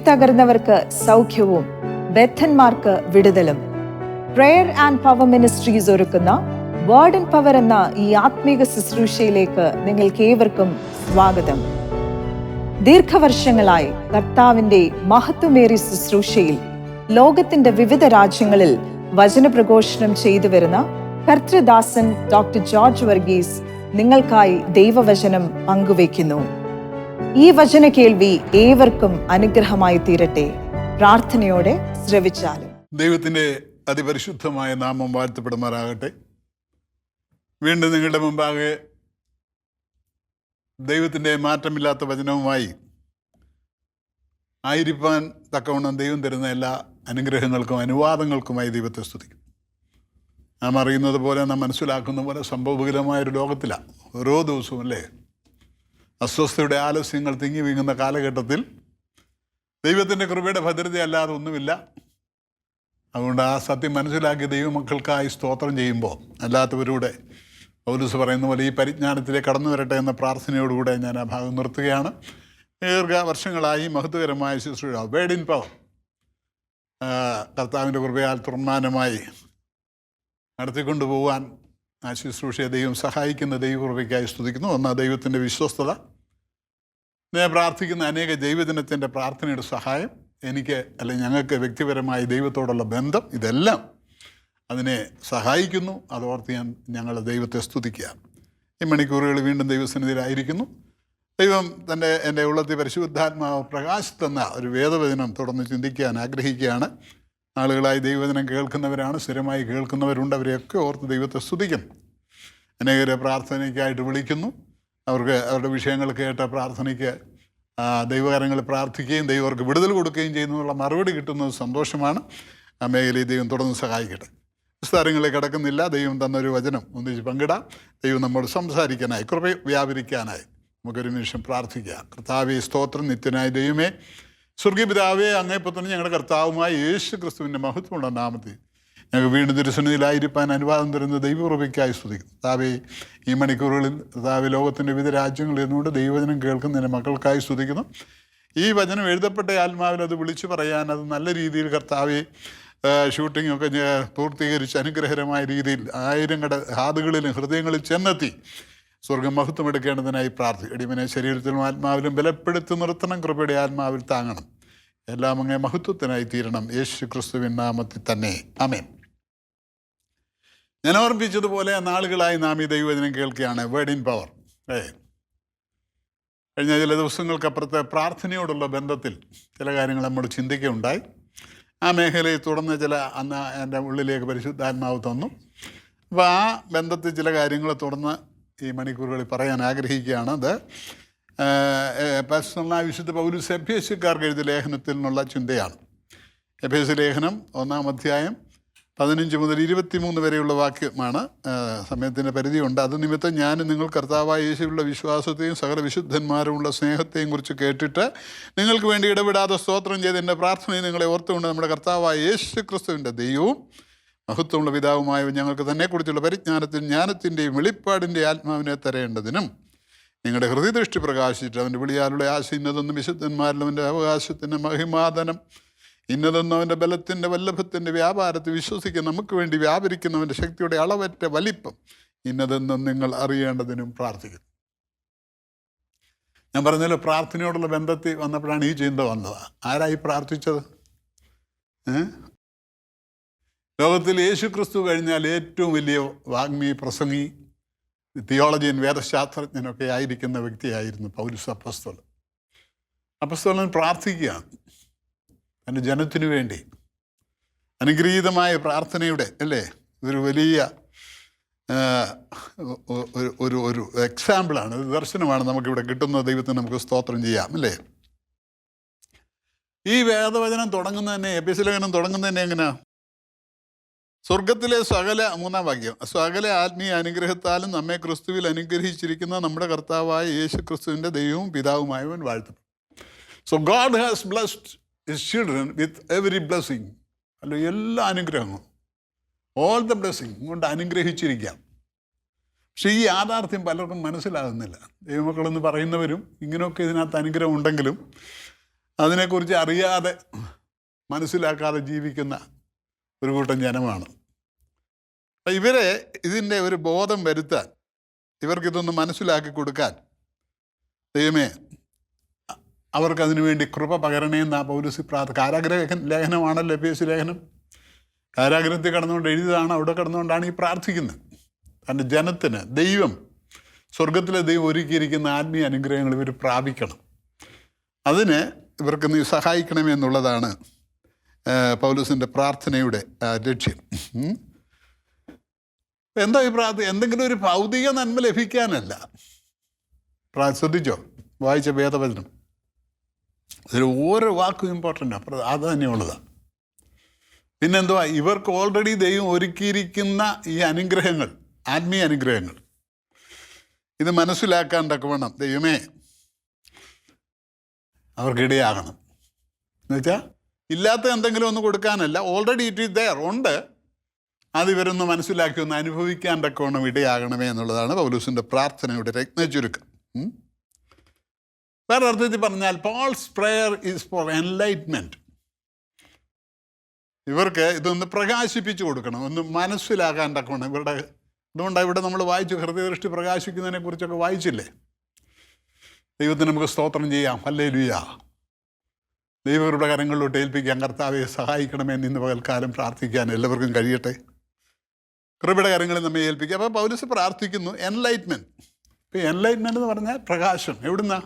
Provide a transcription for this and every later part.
തകർന്നവർക്ക് സൗഖ്യവും ബദ്ധന്മാർക്ക് വിടുതലും. Prayer and power ministries ഒരുക്കുന്ന വേർഡ് ആൻഡ് പവർ എന്ന ഈ ആത്മീക ശുശ്രൂഷയിലേക്ക് നിങ്ങൾക്ക് ഏവർക്കും സ്വാഗതം. ദീർഘവർഷങ്ങളായി കർത്താവിന്റെ മഹത്വമേറിയ ശുശ്രൂഷയിൽ ലോകത്തിന്റെ വിവിധ രാജ്യങ്ങളിൽ വചനപ്രഘോഷണം ചെയ്തു വരുന്ന കർത്തൃദാസൻ ഡോക്ടർ ജോർജ് വർഗീസ് നിങ്ങൾക്കായി ദൈവവചനം പങ്കുവയ്ക്കുന്നു. ഈ വചന കേൾവി ഏവർക്കും അനുഗ്രഹമായി തീരട്ടെ. പ്രാർത്ഥനയോടെ ശ്രവിച്ചാലും. ദൈവത്തിൻ്റെ അതിപരിശുദ്ധമായ നാമം വാഴ്ത്തപ്പെടുമാറാകട്ടെ. വീണ്ടും നിങ്ങളുടെ മുമ്പാകെ ദൈവത്തിൻ്റെ മാറ്റമില്ലാത്ത വചനവുമായി ആയിരിക്കാൻ തക്കവണ്ണം ദൈവം തരുന്ന എല്ലാ അനുഗ്രഹങ്ങൾക്കും അനുവാദങ്ങൾക്കുമായി ദൈവത്തെ സ്തുതിക്കും. നാം അറിയുന്നത് പോലെ, നാം മനസ്സിലാക്കുന്ന പോലെ സംഭവബഹുലമായൊരു ലോകത്തിലാണ് ഓരോ ദിവസവും, അല്ലേ, അസ്വസ്ഥയുടെ ആലസ്യങ്ങൾ തിങ്ങി വീങ്ങുന്ന കാലഘട്ടത്തിൽ ദൈവത്തിൻ്റെ കൃപയുടെ ഭദ്രതയല്ലാതെ ഒന്നുമില്ല. അതുകൊണ്ട് ആ സത്യം മനസ്സിലാക്കി ദൈവമക്കൾക്കായി സ്തോത്രം ചെയ്യുമ്പോൾ, അല്ലാത്തവരുടെ പൗലോസ് പറയുന്ന പോലെ ഈ പരിജ്ഞാനത്തിലേക്ക് കടന്നു വരട്ടെ എന്ന പ്രാർത്ഥനയോടുകൂടെ ഞാൻ ആ ഭാഗം നിർത്തുകയാണ്. വർഷങ്ങളായി മഹത്വകരമായ ശുശ്രൂഷ വേർഡ് ഇൻ പവർ കർത്താവിൻ്റെ കൃപയാൽ തുറന്നാനമായി നടത്തിക്കൊണ്ടുപോകാൻ ആ ശുശ്രൂഷയെ ദൈവം സഹായിക്കുന്ന ദൈവകൃപയ്ക്കായി സ്തുതിക്കുന്നു. ഒന്ന്, ദൈവത്തിൻ്റെ വിശ്വസ്തത, ഞാൻ പ്രാർത്ഥിക്കുന്ന അനേക ദൈവദിനത്തിൻ്റെ പ്രാർത്ഥനയുടെ സഹായം, എനിക്ക് അല്ലെങ്കിൽ ഞങ്ങൾക്ക് വ്യക്തിപരമായി ദൈവത്തോടുള്ള ബന്ധം, ഇതെല്ലാം അതിനെ സഹായിക്കുന്നു. അതോർത്ത് ഞങ്ങൾ ദൈവത്തെ സ്തുതിക്കുക. ഈ മണിക്കൂറുകൾ വീണ്ടും ദൈവസന്നിധിയിലായിരിക്കുന്നു. ദൈവം എൻ്റെ ഉള്ളത്തിൽ പരിശുദ്ധാത്മാവ് പ്രകാശത്തെന്ന ഒരു വേദവചനം തുടർന്ന് ചിന്തിക്കാൻ ആഗ്രഹിക്കുകയാണ്. ആളുകളായി ദൈവവചനം കേൾക്കുന്നവരാണ്, സ്ഥിരമായി കേൾക്കുന്നവരുണ്ട്. അവരെയൊക്കെ ഓർത്ത് ദൈവത്തെ സ്തുതിക്കുന്നു. അനേകരെ പ്രാർത്ഥനയ്ക്കായിട്ട് വിളിക്കുന്നു. അവർക്ക് അവരുടെ വിഷയങ്ങൾ കേട്ട പ്രാർത്ഥനയ്ക്ക് ദൈവകാര്യങ്ങൾ പ്രാർത്ഥിക്കുകയും ദൈവം അവർക്ക് വിടുതൽ കൊടുക്കുകയും ചെയ്യുന്നതിനുള്ള മറുപടി കിട്ടുന്നത് സന്തോഷമാണ്. ആ മേഖലയിൽ ദൈവം തുടർന്ന് സഹായിക്കട്ടെ. വിസ്താരങ്ങളിൽ കിടക്കുന്നില്ല. ദൈവം തന്നൊരു വചനം ഒന്നിച്ച് പങ്കിടാം. ദൈവം നമ്മോട് സംസാരിക്കാനായി, കൃപ വ്യാപരിക്കാനായി നമുക്കൊരു നിമിഷം പ്രാർത്ഥിക്കാം. കർത്താവേ, സ്തോത്രം. നിത്യനായ ദൈവമേ, സ്വർഗീയപിതാവേ, അങ്ങേപ്പത്തന്നെ ഞങ്ങളുടെ കർത്താവുമായ യേശു ക്രിസ്തുവിൻ്റെ മഹത്വമുള്ള നാമത്തിൽ ഞങ്ങൾക്ക് വീണ്ടും തിരുസന്നിധിയിലായിരിക്കാൻ അനുവാദം തരുന്ന ദൈവകൃപയ്ക്കായി സ്തുതിക്കുന്നു. കർത്താവേ, ഈ മണിക്കൂറുകളിൽ കർത്താവേ ലോകത്തിൻ്റെ വിവിധ രാജ്യങ്ങളിൽ നിന്നുകൊണ്ട് ദൈവവചനം കേൾക്കുന്നതിൻ്റെ മക്കൾക്കായി സ്തുതിക്കുന്നു. ഈ വചനം എഴുതപ്പെട്ട ആത്മാവിൽ അത് വിളിച്ചു പറയാൻ, അത് നല്ല രീതിയിൽ കർത്താവേ ഷൂട്ടിങ്ങൊക്കെ പൂർത്തീകരിച്ച് അനുഗ്രഹകരമായ രീതിയിൽ ആയിരങ്ങളുടെ ഹാതുകളിലും ഹൃദയങ്ങളിൽ ചെന്നെത്തി സ്വർഗം മഹത്വമെടുക്കേണ്ടതിനായി പ്രാർത്ഥിക്കും. എടിമനെ ശരീരത്തിലും ആത്മാവിലും ബലപ്പെടുത്തി നിർത്തണം. കൃപയുടെ ആത്മാവിൽ താങ്ങണം. എല്ലാം അങ്ങേ മഹത്വത്തിനായി തീരണം. യേശു ക്രിസ്തുവിൻ നാമത്തിൽ തന്നെ, ആമേൻ. ഞാൻ ഓർമ്മിപ്പിച്ചതുപോലെ നാളുകളായി നാം ഈ ദൈവവചനം കേൾക്കുകയാണ്. Word in power. കഴിഞ്ഞ ചില ദിവസങ്ങൾക്കപ്പുറത്തെ പ്രാർത്ഥനയോടുള്ള ബന്ധത്തിൽ ചില കാര്യങ്ങൾ നമ്മോട് ചിന്തിക്കുകയുണ്ടായി. ആ മേഖലയിൽ തുടർന്ന് അന്ന് എൻ്റെ ഉള്ളിലേക്ക് പരിശുദ്ധാത്മാവ് തന്നു. അപ്പോൾ ആ ബന്ധത്തിൽ ചില കാര്യങ്ങൾ തുടർന്ന് ഈ മണിക്കൂറുകളിൽ പറയാൻ ആഗ്രഹിക്കുകയാണ്. അത് പേഴ്സണലായ വിശുദ്ധ പൗലോസ് എഫേസ്യക്കാർക്ക് എഴുതിയ ലേഖനത്തിൽ നിന്നുള്ള ചിന്തയാണ്. എഫേസ്യ ലേഖനം 1-ാം അധ്യായം 15 മുതൽ 23 വരെയുള്ള വാക്യമാണ്. സമയത്തിൻ്റെ പരിധിയുണ്ട്. അത് നിമിത്തം ഞാൻ നിങ്ങൾ കർത്താവായ യേശുവിലുള്ള വിശ്വാസത്തെയും സകല വിശുദ്ധന്മാരുമുള്ള സ്നേഹത്തെയും കുറിച്ച് കേട്ടിട്ട് നിങ്ങൾക്ക് വേണ്ടി ഇടപെടാതെ സ്തോത്രം ചെയ്ത് എൻ്റെ പ്രാർത്ഥനയെ നിങ്ങളെ ഓർത്തുകൊണ്ട് നമ്മുടെ കർത്താവായ യേശു ക്രിസ്തുവിൻ്റെ ദൈവവും മഹത്വമുള്ള പിതാവുമായ ഞങ്ങൾക്ക് തന്നെക്കുറിച്ചുള്ള പരിജ്ഞാനത്തിൽ ജ്ഞാനത്തിൻ്റെയും വെളിപ്പാടിൻ്റെ ആത്മാവിനെ തരേണ്ടതിനും നിങ്ങളുടെ ഹൃദയദൃഷ്ടി പ്രകാശിച്ചിട്ട് അവൻ്റെ വിളിയാലുള്ള ആശ ഇന്നതെന്നും വിശുദ്ധന്മാരിലും അവൻ്റെ അവകാശത്തിൻ്റെ മഹിമാദനം ഇന്നതെന്നവൻ്റെ ബലത്തിൻ്റെ വല്ലഭത്തിൻ്റെ വ്യാപാരത്തിൽ വിശ്വസിക്കുന്ന നമുക്ക് വേണ്ടി വ്യാപരിക്കുന്നവൻ്റെ ശക്തിയുടെ അളവറ്റ വലിപ്പം ഇന്നതെന്നും നിങ്ങൾ അറിയേണ്ടതിനും പ്രാർത്ഥിക്കുന്നു. ഞാൻ പറഞ്ഞല്ലോ, പ്രാർത്ഥനയോടുള്ള ബന്ധത്തിൽ വന്നപ്പോഴാണ് ഈ ചിന്ത വന്നത്. ആരായി പ്രാർത്ഥിച്ചത്? ലോകത്തിൽ യേശു ക്രിസ്തു കഴിഞ്ഞാൽ ഏറ്റവും വലിയ വാഗ്മി, പ്രസംഗി, തിയോളജിയൻ, വേദശാസ്ത്രജ്ഞനൊക്കെ ആയിരിക്കുന്ന വ്യക്തിയായിരുന്നു പൗലോസ് അപ്പോസ്തലൻ. അപ്പോസ്തലൻ പ്രാർത്ഥിക്കുകയാണ് എൻ്റെ ജനത്തിനു വേണ്ടി. അനുഗ്രഹീതമായ പ്രാർത്ഥനയുടെ, അല്ലേ, ഇതൊരു വലിയ ഒരു എക്സാമ്പിളാണ്, ഒരു ദർശനമാണ് നമുക്കിവിടെ കിട്ടുന്നത്. ദൈവത്തിന് നമുക്ക് സ്തോത്രം ചെയ്യാം, അല്ലേ. ഈ വേദവചനം തുടങ്ങുന്നത് തന്നെ, എഫേസ്യ ലേഖനം തുടങ്ങുന്നത് തന്നെ എങ്ങനെയാ? സ്വർഗത്തിലെ സകല, 3-ാം വാക്യം, സകല ആത്മീയ അനുഗ്രഹത്താലും നമ്മെ ക്രിസ്തുവിൽ അനുഗ്രഹിച്ചിരിക്കുന്ന നമ്മുടെ കർത്താവായ യേശു ക്രിസ്തുവിൻ്റെ ദൈവവും പിതാവുമായവൻ വാഴ്ത്തപ്പെടും. So God has blessed his children with every blessing. അല്ല, എല്ലാ അനുഗ്രഹങ്ങളും, ഓൾ ദ ബ്ലെസ്സിങ് കൊണ്ട് അനുഗ്രഹിച്ചിരിക്കാം. പക്ഷേ ഈ യാഥാർത്ഥ്യം പലർക്കും മനസ്സിലാകുന്നില്ല. ദൈവമക്കളെന്ന് പറയുന്നവരും ഇങ്ങനെയൊക്കെ ഇതിനകത്ത് അനുഗ്രഹം ഉണ്ടെങ്കിലും അതിനെക്കുറിച്ച് അറിയാതെ മനസ്സിലാക്കാതെ ജീവിക്കുന്ന ഒരു കൂട്ടം ജനമാണ്. അപ്പം ഇവരെ ഇതിൻ്റെ ഒരു ബോധം വരുത്താൻ, ഇവർക്കിതൊന്ന് മനസ്സിലാക്കി കൊടുക്കാൻ ദൈവമേ അവർക്കതിനു വേണ്ടി കൃപ പകരണേന്ന് പൗലോസ് കാരാഗ്രഹ ലേഖനമാണല്ലോ എഫേസ്യ ലേഖനം. കാരാഗ്രഹത്തിൽ കടന്നുകൊണ്ട് എഴുതിയതാണ്, അവിടെ കടന്നുകൊണ്ടാണ് ഈ പ്രാർത്ഥിക്കുന്നത്. തൻ്റെ ജനത്തിന് ദൈവം, സ്വർഗത്തിലെ ദൈവം ഒരുക്കിയിരിക്കുന്ന ആത്മീയ അനുഗ്രഹങ്ങൾ ഇവർ പ്രാപിക്കണം. അതിന് ഇവർക്ക് നീ സഹായിക്കണമേ എന്നുള്ളതാണ് പൗലോസിൻ്റെ പ്രാർത്ഥനയുടെ ലക്ഷ്യം. എന്താ ഈ എന്തെങ്കിലും ഒരു ഭൗതിക നന്മ ലഭിക്കാനല്ല. ശ്രദ്ധിച്ചോ, വായിച്ച വേദവചനം, അതിൽ ഓരോ വാക്കും ഇമ്പോർട്ടൻ്റാണ്, അത് തന്നെയുള്ളതാണ്. പിന്നെന്തുവാ, ഇവർക്ക് ഓൾറെഡി ദൈവം ഒരുക്കിയിരിക്കുന്ന ഈ അനുഗ്രഹങ്ങൾ, ആത്മീയ അനുഗ്രഹങ്ങൾ, ഇത് മനസ്സിലാക്കാൻ തക്കവണ്ണം ദൈവമേ അവർക്കിടയാകണം. എന്നുവെച്ചാൽ ഇല്ലാത്ത എന്തെങ്കിലും ഒന്ന് കൊടുക്കാനല്ല, ഓൾറെഡി ഇറ്റ് ഈസ് ദെയർ, ഉണ്ട്, അത് ഇവരൊന്ന് മനസ്സിലാക്കി ഒന്ന് അനുഭവിക്കാൻ തക്കവണ്ണം ഇടയാകണമേ എന്നുള്ളതാണ് പൗലോസിൻ്റെ പ്രാർത്ഥനയുടെ രത്നചുരുക്കം. വേറെ അർത്ഥത്തിൽ പറഞ്ഞാൽ Paul's prayer is for enlightenment. ഇവർക്ക് ഇതൊന്ന് പ്രകാശിപ്പിച്ചു കൊടുക്കണം, ഒന്ന് മനസ്സിലാക്കാൻ തക്കവണ്ണം ഇവരുടെ. അതുകൊണ്ടാണ് ഇവിടെ നമ്മൾ വായിച്ചു, ഹൃദയദൃഷ്ടി പ്രകാശിക്കുന്നതിനെ കുറിച്ചൊക്കെ വായിച്ചില്ലേ. ദൈവത്തിന് നമുക്ക് സ്തോത്രം ചെയ്യാം, ഹല്ലേലൂയ. ദൈവങ്ങളുടെ കരങ്ങളിലോട്ട് ഏൽപ്പിക്കാൻ, കർത്താവെ സഹായിക്കണമെന്ന് ഇന്ന് പകൽക്കാലം പ്രാർത്ഥിക്കാൻ എല്ലാവർക്കും കഴിയട്ടെ. കൃപയുടെ കരങ്ങളിൽ നമ്മെ ഏൽപ്പിക്കുക. അപ്പോൾ പൗലോസ് പ്രാർത്ഥിക്കുന്നു എൻലൈറ്റ്മെൻറ്റ്. ഇപ്പോൾ എൻലൈറ്റ്മെൻറ്റ് എന്ന് പറഞ്ഞാൽ പ്രകാശം. എവിടുന്നാ?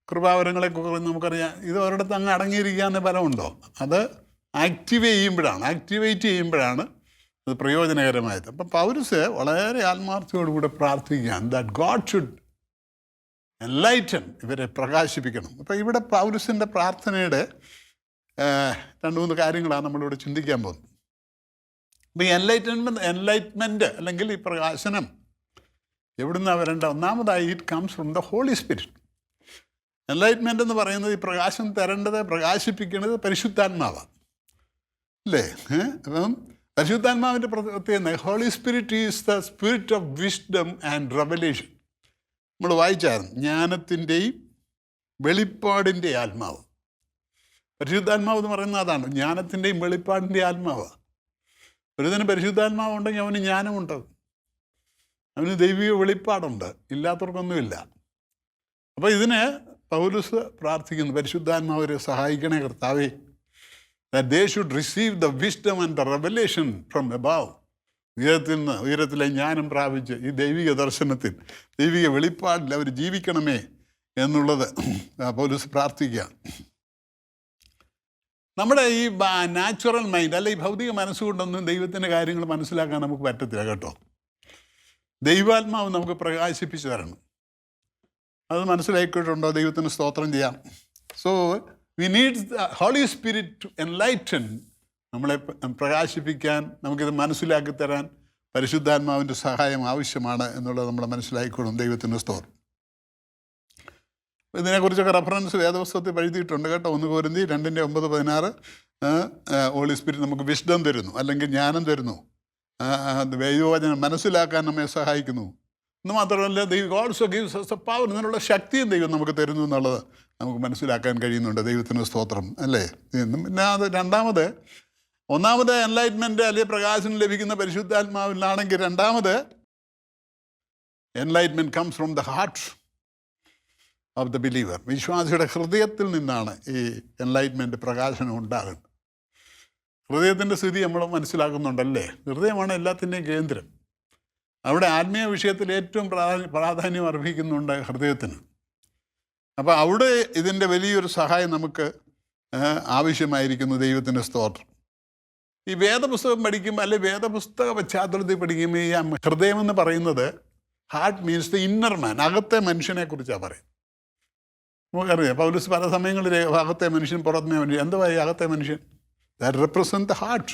കൃപാവരങ്ങളെക്കുറിച്ച് നമുക്കറിയാം. ഇത് ഒരിടത്ത് അങ്ങ് അടങ്ങിയിരിക്കാവുന്ന ഫലമുണ്ടോ? അത് ആക്ടിവേറ്റ് ചെയ്യുമ്പോഴാണ് അത് പ്രയോജനകരമായത്. അപ്പം പൗലോസ് വളരെ ആത്മാർത്ഥയോടുകൂടെ പ്രാർത്ഥിക്കുകയാണ്, ദാറ്റ് ഗോഡ് ഷുഡ് എൻലൈറ്റൻ, ഇവരെ പ്രകാശിപ്പിക്കണം. അപ്പം ഇവിടെ പൗലോസിൻ്റെ പ്രാർത്ഥനയുടെ 2-3 കാര്യങ്ങളാണ് നമ്മളിവിടെ ചിന്തിക്കാൻ പോകുന്നത്. അപ്പം ഈ എൻലൈറ്റ്മെൻറ്റ് അല്ലെങ്കിൽ ഈ പ്രകാശനം എവിടുന്നാണ് വരേണ്ട? ഒന്നാമതായി it comes from the Holy Spirit. Enlightenment എന്ന് പറയുന്നത്, ഈ പ്രകാശം തരേണ്ടത്, പ്രകാശിപ്പിക്കേണ്ടത് പരിശുദ്ധാത്മാവാണ്, അല്ലേ? അപ്പം പരിശുദ്ധാത്മാവിൻ്റെ പ്രത്യേകത, Holy Spirit is the spirit of wisdom and revelation. നമ്മൾ വായിച്ചായിരുന്നു, ജ്ഞാനത്തിൻ്റെയും വെളിപ്പാടിൻ്റെ ആത്മാവ്. പരിശുദ്ധാത്മാവ് എന്ന് പറയുന്നത് അതാണ്, ജ്ഞാനത്തിൻ്റെയും വെളിപ്പാടിൻ്റെ ആത്മാവാണ്. ഒരുതിന് പരിശുദ്ധാത്മാവ് ഉണ്ടെങ്കിൽ അവന് ജ്ഞാനമുണ്ട്, അവന് ദൈവിക വെളിപ്പാടുണ്ട്, ഇല്ലാത്തവർക്കൊന്നുമില്ല. അപ്പോൾ ഇതിന് പൗലോസ് പ്രാർത്ഥിക്കുന്നു, പരിശുദ്ധാത്മാവരെ സഹായിക്കണേ കർത്താവേ, that they should receive the wisdom and the revelation from above. ഉയരത്തിലെ ജ്ഞാനം പ്രാപിച്ച് ഈ ദൈവിക ദർശനത്തിൽ, ദൈവിക വെളിപ്പാടിൽ അവർ ജീവിക്കണമേ എന്നുള്ളത് പൗലോസ് പ്രാർത്ഥിക്കുകയാണ്. നമ്മുടെ ഈ നാച്ചുറൽ മൈൻഡ്, അല്ല ഈ ഭൗതിക മനസ്സുകൊണ്ടൊന്നും ദൈവത്തിൻ്റെ കാര്യങ്ങൾ മനസ്സിലാക്കാൻ നമുക്ക് പറ്റത്തില്ല കേട്ടോ. ദൈവാത്മാവ് നമുക്ക് പ്രകാശിപ്പിച്ചു തരണം. അത് മനസ്സിലാക്കിയിട്ടുണ്ടോ? ദൈവത്തിന് സ്തോത്രം ചെയ്യാം. So we need the Holy Spirit to enlighten, നമ്മളെ പ്രകാശിപ്പിക്കാൻ, നമുക്കിത് മനസ്സിലാക്കി തരാൻ പരിശുദ്ധാത്മാവിൻ്റെ സഹായം ആവശ്യമാണ് എന്നുള്ളത് നമ്മൾ മനസ്സിലാക്കിക്കൊള്ളും. ദൈവത്തിൻ്റെ സ്തോത്രം. ഇതിനെക്കുറിച്ചൊക്കെ റെഫറൻസ് വേദപുസ്തകത്തിൽ എഴുതിയിട്ടുണ്ട് കേട്ടോ. 1 കൊരിന്ത്യർ 2:9-16 ഹോളി സ്പിരിറ്റ് നമുക്ക് വിസ്ഡം തരുന്നു, അല്ലെങ്കിൽ ജ്ഞാനം തരുന്നു, ദൈവവചനം മനസ്സിലാക്കാൻ നമ്മെ സഹായിക്കുന്നു. എന്ന് മാത്രമല്ല, ദൈവം also gives us the power, ഇതിനുള്ള ശക്തിയും ദൈവം നമുക്ക് തരുന്നു എന്നുള്ളത് നമുക്ക് മനസ്സിലാക്കാൻ കഴിയുന്നുണ്ട്. ദൈവത്തിന് സ്തോത്രം, അല്ലേ? പിന്നെ അത് ഒന്നാമത് എൻലൈറ്റ്മെൻറ്റ് അല്ലെങ്കിൽ പ്രകാശനം ലഭിക്കുന്ന പരിശുദ്ധാത്മാവിലാണെങ്കിൽ, രണ്ടാമത് enlightenment comes from the heart of the believer. വിശ്വാസിയുടെ ഹൃദയത്തിൽ നിന്നാണ് ഈ എൻലൈറ്റ്മെൻറ്റ്, പ്രകാശനം ഉണ്ടാകുന്നത്. ഹൃദയത്തിൻ്റെ സ്ഥിതി നമ്മൾ മനസ്സിലാക്കുന്നുണ്ടല്ലേ? ഹൃദയമാണ് എല്ലാത്തിൻ്റെയും കേന്ദ്രം. അവിടെ ആത്മീയ വിഷയത്തിൽ ഏറ്റവും പ്രാധാന്യം അർഹിക്കുന്നുണ്ട് ഹൃദയത്തിന്. അപ്പോൾ അവിടെ ഇതിൻ്റെ വലിയൊരു സഹായം നമുക്ക് ആവശ്യമായിരിക്കുന്നു. ദൈവത്തിൻ്റെ സ്തോത്രം. ഈ വേദപുസ്തകം പഠിക്കുമ്പോൾ, അല്ലെങ്കിൽ വേദപുസ്തക പശ്ചാത്തലത്തിൽ പഠിക്കുമ്പോൾ, ഈ ഹൃദയമെന്ന് പറയുന്നത്, ഹാർട്ട് മീൻസ് ദ ഇന്നർ മാൻ, അകത്തെ മനുഷ്യനെ കുറിച്ചാണ് പറയുന്നത്. നമുക്കറിയാം, പൗലോസ് പല സമയങ്ങളിൽ അകത്തെ മനുഷ്യൻ, പുറത്തെ മനുഷ്യൻ. എന്തുവാ ഈ അകത്തെ മനുഷ്യൻ? That represent the heart.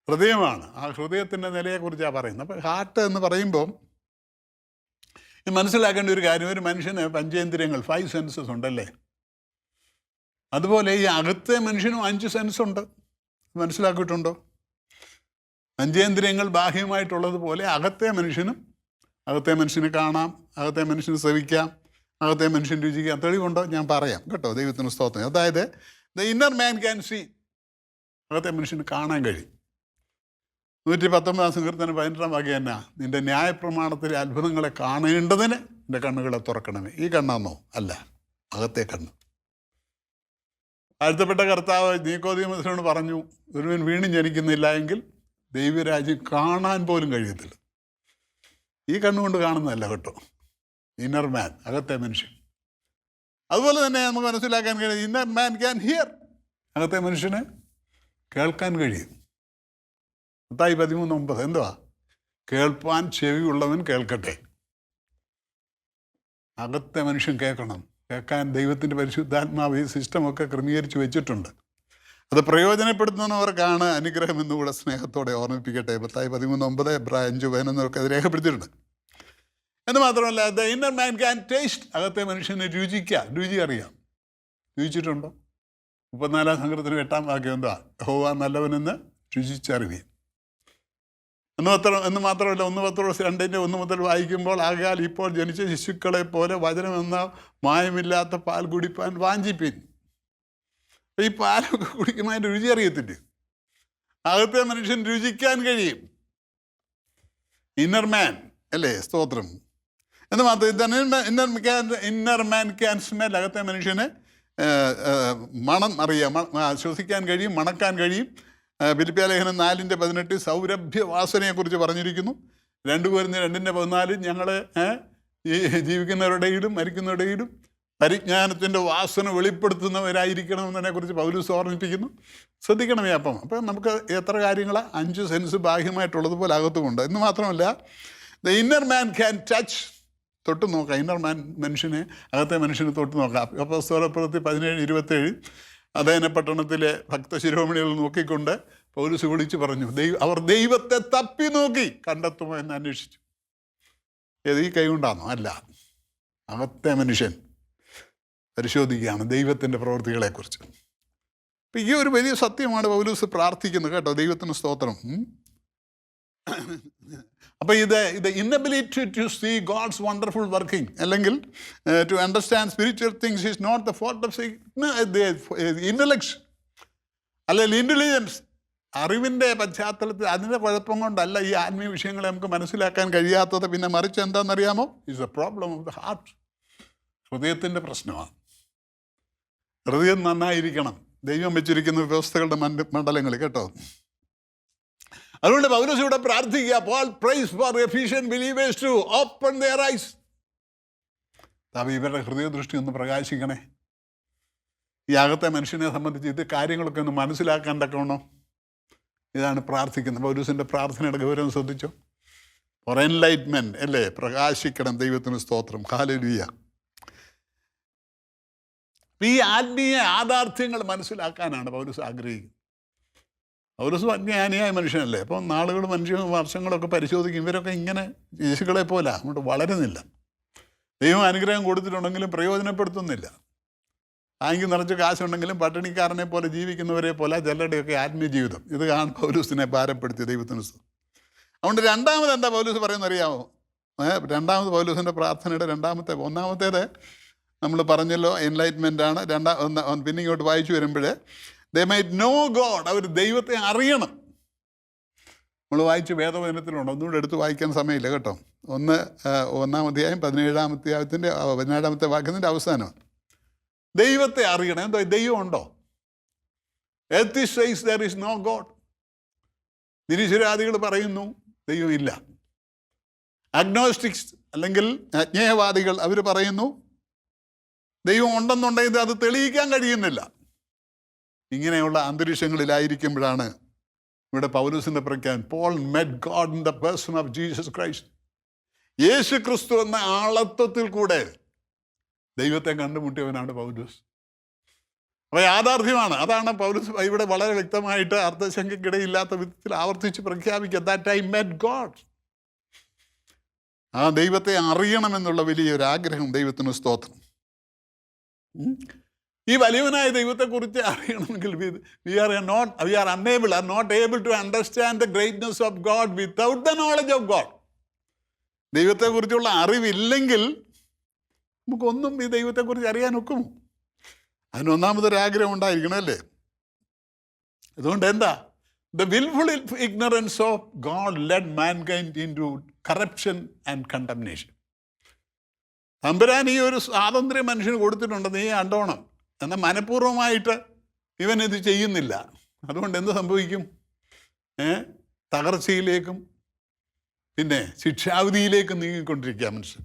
ഹൃദയമാണ്. ആ ഹൃദയത്തിൻ്റെ നിലയെക്കുറിച്ചാണ് പറയുന്നത്. അപ്പോൾ ഹാർട്ട് എന്ന് പറയുമ്പോൾ മനസ്സിലാക്കേണ്ട ഒരു കാര്യം, ഒരു മനുഷ്യന് പഞ്ചേന്ദ്രിയങ്ങൾ, 5 സെൻസസ് ഉണ്ടല്ലേ? അതുപോലെ ഈ അകത്തെ മനുഷ്യനും 5 സെൻസ് ഉണ്ട്. മനസ്സിലാക്കിയിട്ടുണ്ടോ? പഞ്ചേന്ദ്രിയങ്ങൾ ബാഹ്യമായിട്ടുള്ളതുപോലെ അകത്തെ മനുഷ്യന് കാണാം, അകത്തെ മനുഷ്യന് ശ്രവിക്കാം, അകത്തെ മനുഷ്യൻ രുചിക്കാൻ തെളിവുണ്ടോ? ഞാൻ പറയാം കേട്ടോ. ദൈവത്തിന് സ്തോത്രം. അതായത് the inner man can see, അകത്തെ മനുഷ്യന് കാണാൻ കഴിയും. 119 സങ്കീർത്തനം 15 വാക്യം എന്നാ? നിൻ്റെ ന്യായപ്രമാണത്തിലെ അത്ഭുതങ്ങളെ കാണേണ്ടതിന് എൻ്റെ കണ്ണുകളെ തുറക്കണമേ. ഈ കണ്ണാന്നോ? അല്ല, അകത്തെ കണ്ണ്. താഴ്ത്തപ്പെട്ട കർത്താവ് നീക്കോദീമോസിനോട് പറഞ്ഞു, ഒരുവൻ വീണ്ടും ജനിക്കുന്നില്ല എങ്കിൽ ദൈവരാജ്യം കാണാൻ പോലും കഴിയത്തില്ല. ഈ കണ്ണുകൊണ്ട് കാണുന്നതല്ല കേട്ടോ, ഇന്നർ മാൻ, അകത്തെ മനുഷ്യൻ. അതുപോലെ തന്നെ നമുക്ക് മനസ്സിലാക്കാൻ കഴിയും, ഇന്നർ മാൻ ക്യാൻ ഹിയർ, അകത്തെ മനുഷ്യന് കേൾക്കാൻ കഴിയും. മത്തായി 13:9 എന്തുവാ? കേൾപ്പാൻ ചെവിയുള്ളവൻ കേൾക്കട്ടെ. അകത്തെ മനുഷ്യൻ കേൾക്കണം. കേൾക്കാൻ ദൈവത്തിൻ്റെ പരിശുദ്ധാത്മാവ് ഈ സിസ്റ്റമൊക്കെ ക്രമീകരിച്ച് വെച്ചിട്ടുണ്ട്. അത് പ്രയോജനപ്പെടുത്തുന്നവർക്കാണ് അനുഗ്രഹം എന്നുകൂടെ സ്നേഹത്തോടെ ഓർമ്മിപ്പിക്കട്ടെ. മത്തായി 13:9, Ebraier 5:11 അത് രേഖപ്പെടുത്തിയിട്ടുണ്ട്. എന്ന് മാത്രമല്ല, the inner man can taste, അകത്തെ മനുഷ്യന് രുചി അറിയാം. രുചിച്ചിട്ടുണ്ടോ? 34 സങ്കീർത്തനം 8 വാക്യം എന്താ? യഹോവ നല്ലവനെന്ന് രുചിച്ചറിവീൻ. എന്ന് മാത്രമല്ല, 1 പത്രോസ് 2:1 മുതൽ വായിക്കുമ്പോൾ, ആകയാൽ ഇപ്പോൾ ജനിച്ച ശിശുക്കളെ പോലെ വചനം എന്ന മായമില്ലാത്ത പാൽ കുടിപ്പാൻ വാഞ്ചിപ്പിൻ. ഈ പാലൊക്കെ കുടിക്കുമ്പോൾ അതിൻ്റെ രുചി അറിയത്തില്ല. അകത്തെ മനുഷ്യൻ രുചിക്കാൻ കഴിയും. ഇന്നർ മാൻ അല്ലേ? സ്തോത്രം. എന്ന് മാത്രം ഇന്നർ മാൻ ക്യാൻ സ്മെൽ, അകത്തെ മനുഷ്യന് മണം അറിയാം, ശ്വസിക്കാൻ കഴിയും, മണക്കാൻ കഴിയും. ഫിലിപ്പിയ ലേഖനം 4:18 സൗരഭ്യവാസനയെക്കുറിച്ച് പറഞ്ഞിരിക്കുന്നു. 2 കൊരിന്ത്യർ 2:14 ഞങ്ങൾ ഈ ജീവിക്കുന്നവരുടെയിലും മരിക്കുന്നവരുടെയിലും പരിജ്ഞാനത്തിൻ്റെ വാസന വെളിപ്പെടുത്തുന്നവരായിരിക്കണമെന്നതിനെക്കുറിച്ച് പൗലോസ് ഓർമ്മിപ്പിക്കുന്നു. ശ്രദ്ധിക്കണമേ. അപ്പം നമുക്ക് എത്ര കാര്യങ്ങളാണ് 5 സെൻസ് ബാഹ്യമായിട്ടുള്ളതുപോലെ അകത്തുമുണ്ട്. എന്ന് മാത്രമല്ല, the inner man can touch, തൊട്ട് നോക്കാം. ഇന്നർ മാൻ മനുഷ്യനെ, അകത്തെ മനുഷ്യനെ തൊട്ട് നോക്കാം. അപ്പോസ്തലപ്രവൃത്തി 17:27 അഥേന പട്ടണത്തിലെ ഭക്തശിരോമണികൾ നോക്കിക്കൊണ്ട് പൗലോസ് വിളിച്ചു പറഞ്ഞു, അവർ ദൈവത്തെ തപ്പി നോക്കി കണ്ടെത്തുമോ എന്ന് അന്വേഷിച്ചു. ഈ കൈ കൊണ്ടാണോ? അല്ല, അകത്തെ മനുഷ്യൻ പരിശോധിക്കുകയാണ് ദൈവത്തിൻ്റെ പ്രവൃത്തികളെക്കുറിച്ച്. അപ്പം ഈ ഒരു വലിയ സത്യമാണ് പൗലോസ് പ്രാർത്ഥിക്കുന്നത് കേട്ടോ. ദൈവത്തിന് സ്തോത്രം. അപ്പോൾ ഇത് inability to see God's wonderful working, അല്ലെങ്കിൽ to understand spiritual things is not the fault of intellect അല്ലെങ്കിൽ ഇൻ്റലിജൻസ്. അറിവിൻ്റെ പശ്ചാത്തലത്തിൽ അതിൻ്റെ കുഴപ്പം കൊണ്ടല്ല ഈ ആത്മീയ വിഷയങ്ങളെ നമുക്ക് മനസ്സിലാക്കാൻ കഴിയാത്തത്. പിന്നെ മറിച്ച് എന്താണെന്നറിയാമോ? It's A problem of the heart. ഹൃദയത്തിൻ്റെ പ്രശ്നമാണ്. ഹൃദയം നന്നായിരിക്കണം, ദൈവം വെച്ചിരിക്കുന്ന വ്യവസ്ഥകളുടെ മണ്ഡലങ്ങൾ കേട്ടോ. അതുകൊണ്ട് പൗലോസ് ഇവിടെ പ്രാർത്ഥിക്കുക, Paul prays for Ephesian believers to open their eyes. ഇവരുടെ ഹൃദയദൃഷ്ടി ഒന്ന് പ്രകാശിക്കണേ. ഈ അകത്തെ മനുഷ്യനെ സംബന്ധിച്ച് ഇത് കാര്യങ്ങളൊക്കെ ഒന്ന് മനസ്സിലാക്കാൻ തക്കവണ്ണം ഇതാണ് പ്രാർത്ഥിക്കുന്നത്. പൗലോസിൻ്റെ പ്രാർത്ഥനയുടെ ഗൗരവം ശ്രദ്ധിച്ചോ? ഫോർ എൻലൈറ്റ്മെന്റ് അല്ലേ? പ്രകാശിക്കണം. ദൈവത്തിന് സ്തോത്രം. ഹല്ലേലൂയ. ഈ ആത്മീയ യാഥാർത്ഥ്യങ്ങൾ മനസ്സിലാക്കാനാണ് പൗലോസ് ആഗ്രഹിക്കുന്നത്. പൗലോസ് അജ്ഞാനിയായ മനുഷ്യനല്ലേ? അപ്പം നാളുകൾ വർഷങ്ങളൊക്കെ പരിശോധിക്കും. ഇവരൊക്കെ ഇങ്ങനെ യേശുക്കളെ പോലെ അങ്ങോട്ട് വളരുന്നില്ല. ദൈവം അനുഗ്രഹം കൊടുത്തിട്ടുണ്ടെങ്കിലും പ്രയോജനപ്പെടുത്തുന്നില്ല. ബാങ്കിൽ നിറച്ച് കാശുണ്ടെങ്കിലും പട്ടിണിക്കാരനെ പോലെ ജീവിക്കുന്നവരെ പോലെ ചിലരുടെയൊക്കെ ആത്മീയ ജീവിതം. ഇത് കാണും പൗലോസിനെ ഭാരപ്പെടുത്തി ദൈവത്തിന്. അതുകൊണ്ട് രണ്ടാമത് എന്താ പൗലോസ് പറയുന്നത് അറിയാമോ? രണ്ടാമത് പൗലോസിൻ്റെ പ്രാർത്ഥനയുടെ ഒന്നാമത്തേത് നമ്മൾ പറഞ്ഞല്ലോ, എൻലൈറ്റ്മെൻ്റ് ആണ്. പിന്നെ ഇങ്ങോട്ട് വായിച്ചു വരുമ്പോൾ they might know God, അവർ ദൈവത്തെ അറിയണം. നമ്മൾ വായിച്ച് വേദവചനത്തിലുണ്ട്, ഒന്നുകൂടെ എടുത്ത് വായിക്കാൻ സമയമില്ല കേട്ടോ. 1 അധ്യായം 17-ാമത്തെ വാക്യത്തിൻ്റെ അവസാനമാണ്. ദൈവത്തെ അറിയണം. എന്തോ ദൈവം ഉണ്ടോ? Atheists says there is no God. നിരീശ്വരവാദികൾ പറയുന്നു ദൈവമില്ല. അഗ്നോസ്റ്റിക്സ് അല്ലെങ്കിൽ അജ്ഞേയവാദികൾ അവർ പറയുന്നു ദൈവം ഉണ്ടെന്നുണ്ടെങ്കിൽ അത് തെളിയിക്കാൻ കഴിയുന്നില്ല. ഇങ്ങനെയുള്ള അന്തരീക്ഷങ്ങളിലായിരിക്കുമ്പോഴാണ് ഇവിടെ പൗലോസിൻ്റെ പ്രഖ്യാപനം, Paul met God in the person of Jesus Christ. Yeshu Kristu എന്ന ആളത്വത്തിൽ കൂടെ ദൈവത്തെ കണ്ടുമുട്ടിയവനാണ് പൗലോസ്. അപ്പോൾ യാഥാർത്ഥ്യമാണ്. അതാണ് പൗലോസ് ഇവിടെ വളരെ വ്യക്തമായിട്ട് അർത്ഥശങ്കയ്ക്കിടയില്ലാത്ത വിധത്തിൽ ആവർത്തിച്ച് പ്രഖ്യാപിക്കുക, ദാറ്റ് ഐ മെറ്റ് ഗോഡ്. ആ ദൈവത്തെ അറിയണമെന്നുള്ള വലിയൊരു ആഗ്രഹം. ദൈവത്തിന് സ്തോത്രം. ഈ വലിയവനായ ദൈവത്തെക്കുറിച്ച് അറിയണമെങ്കിൽ we are not able to understand the greatness of God without the knowledge of God. ദൈവത്തെക്കുറിച്ചുള്ള അറിവില്ലെങ്കിൽ നമുക്കൊന്നും ഈ ദൈവത്തെക്കുറിച്ച് അറിയാൻ ഒക്കുമോ? അതിനൊന്നാമതൊരാഗ്രഹം ഉണ്ടായിരിക്കണം അല്ലേ? അതുകൊണ്ട് എന്താ, the wilful ignorance of God led mankind into corruption and condemnation. തമ്പുരാൻ ഈ ഒരു സ്വാതന്ത്ര്യം മനുഷ്യന് കൊടുത്തിട്ടുണ്ട്, നീ കണ്ടോണം. എന്നാൽ മനഃപൂർവ്വമായിട്ട് ഇവൻ ഇത് ചെയ്യുന്നില്ല. അതുകൊണ്ട് എന്ത് സംഭവിക്കും? തകർച്ചയിലേക്കും പിന്നെ ശിക്ഷാവിധിയിലേക്കും നീങ്ങിക്കൊണ്ടിരിക്കുക മനുഷ്യൻ.